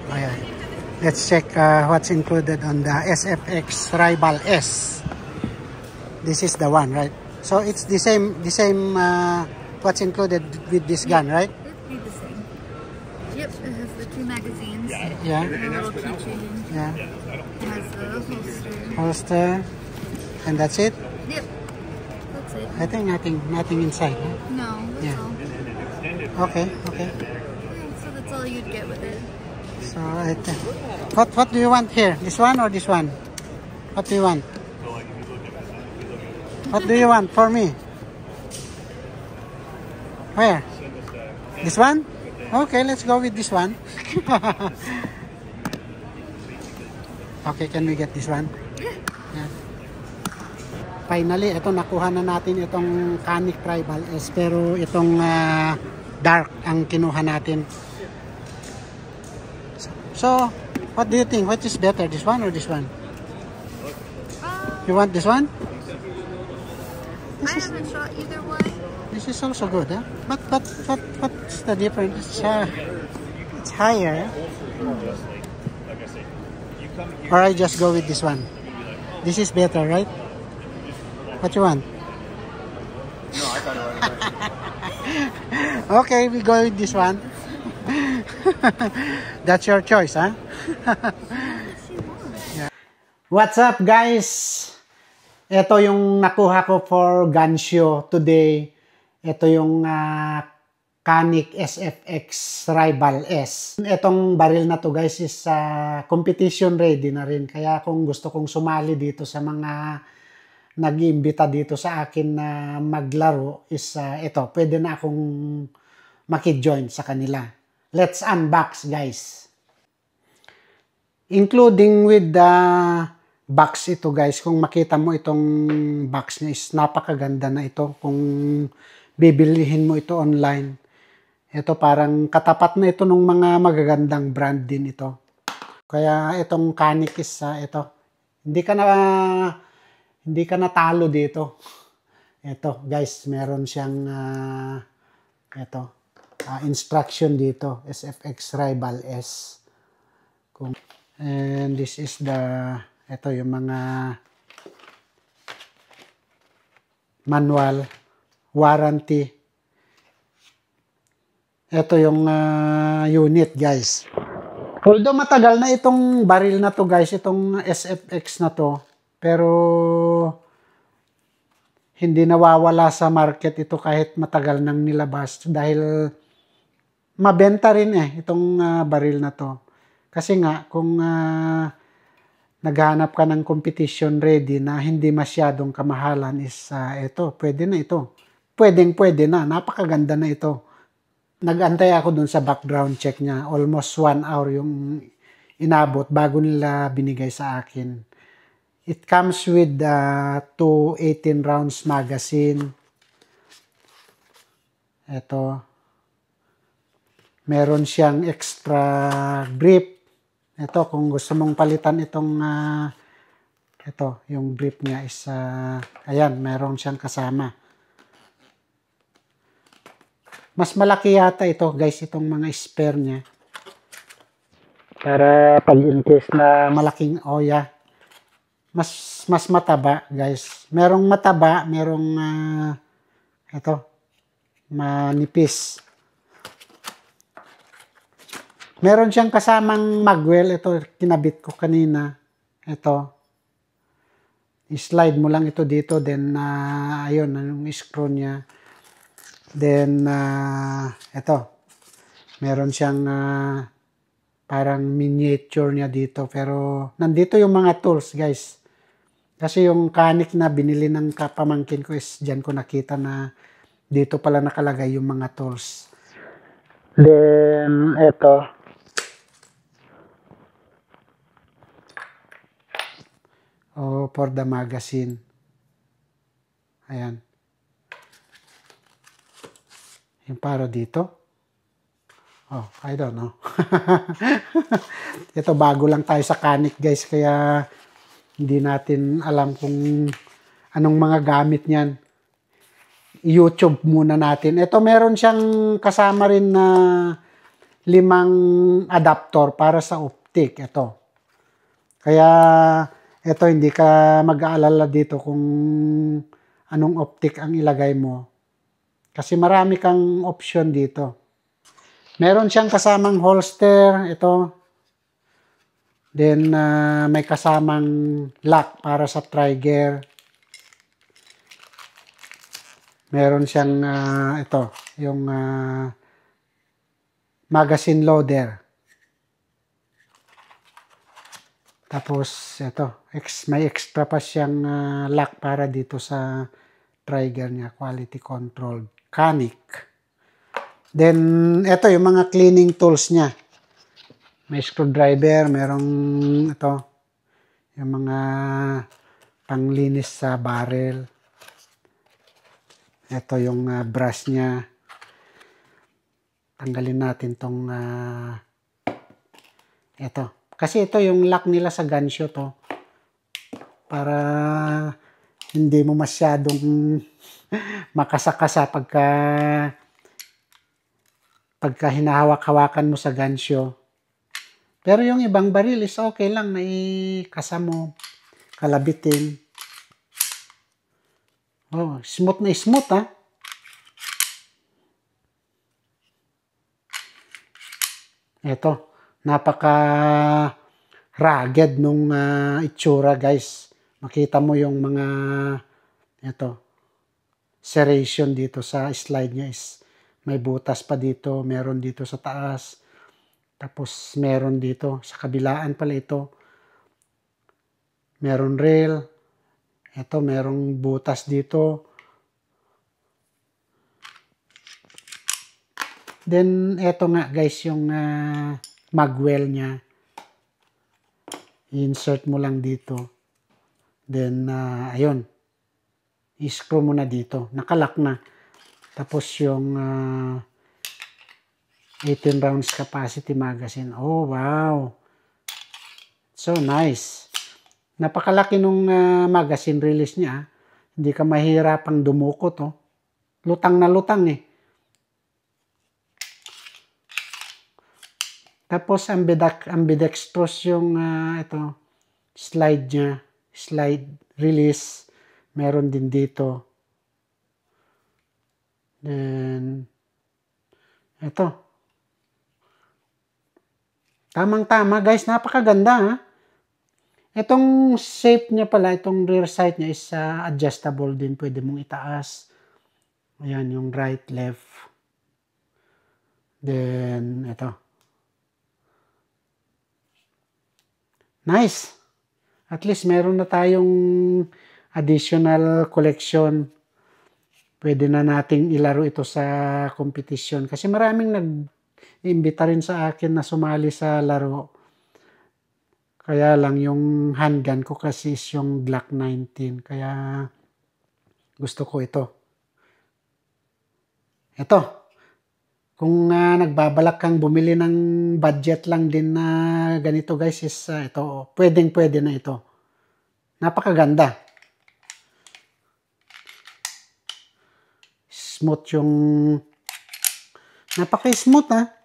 Ayan. Let's check what's included on the SFX Rival S. This is the one, right? So it's the same what's included with this gun, right? It'd be the same. Yep, it has the 2 magazines. Yeah. And a little keychain. Yeah. It has the holster. Holster. And that's it? Yep. That's it. I think nothing inside. Huh? No, that's all. Okay. Yeah, so that's all you'd get with it. So what do you want here? This one or this one? What do you want? What do you want for me? Where? This one? Okay, let's go with this one. Okay, can we get this one? Yeah. Finally, ito nakuha na natin itong Canik Rival S, pero itong dark ang kinuha natin. So, what do you think? What is better, this one or this one? You want this one? I haven't shot either one. This is also good, huh? But what's the difference? It's higher. Or I just go with this one. This is better, right? What you want? No, I thought it was. Okay, we go with this one. That's your choice, huh? Yeah. What's up, guys? Ito yung nakuha ko for gun show today. Ito yung Canik SFX Rival S. Itong baril na to, guys, is competition ready na rin. Kaya kung gusto kong sumali dito sa mga nag-iimbita dito sa akin na maglaro is ito, pwede na akong maki-join sa kanila. Let's unbox, guys. Including with the box ito, guys. Kung makita mo itong box niya is napakaganda na ito. Kung bibilihin mo ito online. Ito parang katapat na ito ng mga magagandang brand din ito. Kaya itong Canik is ito. Hindi ka natalo dito. Ito, guys, meron siyang instruction dito, SFX Rival S. And this is ito yung mga manual, warranty. Ito yung unit, guys. Although matagal na itong baril na to, guys, itong SFX na to, pero hindi nawawala sa market ito kahit matagal nang nilabas dahil mabenta rin itong baril na to. Kasi nga, kung naghahanap ka ng competition ready na hindi masyadong kamahalan is ito, pwede na ito. Pwede na, napakaganda na ito. Nag-antay ako dun sa background check niya. Almost 1 hour yung inabot bago nila binigay sa akin. It comes with 2 18 rounds magazine. Ito. Meron siyang extra grip. Ito, kung gusto mong palitan itong ito, yung grip niya is ayan, meron siyang kasama. Mas malaki yata ito, guys, itong mga spare niya. Para pag in case na malaking oya. Mas mataba, guys. Merong mataba, merong ito, manipis. Meron siyang kasamang magwell. Ito, kinabit ko kanina. Ito. I-slide mo lang ito dito. Then, ayun, yung screw niya. Then, ito. Meron siyang parang miniature niya dito. Pero, nandito yung mga tools, guys. Kasi yung Canik na binili ng kapamangkin ko is dyan ko nakita na dito pala nakalagay yung mga tools. Then, ito. For the magazine. Ayan. Yung para dito. Oh, I don't know. Ito, bago lang tayo sa Canik, guys. Kaya, hindi natin alam kung anong mga gamit niyan. YouTube muna natin. Ito, meron siyang kasama rin na 5 adapter para sa optic. Ito. Kaya ito, hindi ka mag-aalala dito kung anong optic ang ilagay mo. Kasi marami kang option dito. Meron siyang kasamang holster. Ito. Then, may kasamang lock para sa trigger. Meron siyang, ito, yung magazine loader. Tapos, ito, may extra pa siyang lock para dito sa trigger niya, quality control, canic. Then, ito yung mga cleaning tools niya. May screwdriver, merong ito, yung mga panglinis sa barrel. Ito yung brush niya. Tanggalin natin tong ito. Kasi ito yung lock nila sa gansyo to. Para hindi mo masyadong makasakasa pagka hinahawak-hawakan mo sa gansyo. Pero yung ibang baril is okay lang na ikasa mo, kalabitin. Oh, smooth na smooth ha. Ito, napaka rugged nung itsura guys. Makita mo yung mga ito, serration dito sa slide niya is may butas pa dito, meron dito sa taas. Tapos meron dito sa kabilaan pala ito. Meron rail. Ito merong butas dito. Then ito nga guys yung magwell niya. I-insert mo lang dito. Then ayun. I-screw mo na dito. Nakalock na. Tapos yung 18 rounds capacity magazine. Oh, wow. So nice. Napakalaki nung magazine release niya. Hindi ka mahirapang dumukot. Oh. Lutang na lutang eh. Tapos ambidextrous yung ito, slide niya. Slide release. Meron din dito. Then, ito. Tamang-tama guys, napakaganda ha. Itong shape niya pala, itong rear sight niya is adjustable din. Pwede mong itaas. Ayan, yung right, left. Then, ito. Nice. At least meron na tayong additional collection. Pwede na nating ilaro ito sa competition. Kasi maraming nag-imbita rin sa akin na sumali sa laro. Kaya lang yung handgun ko kasi is yung Glock 19. Kaya gusto ko ito. Ito. Kung nagbabalak kang bumili ng budget lang din na ganito guys is ito. Pwedeng-pwede na ito. Napakaganda. Smooth yung... Napaka-smooth ha.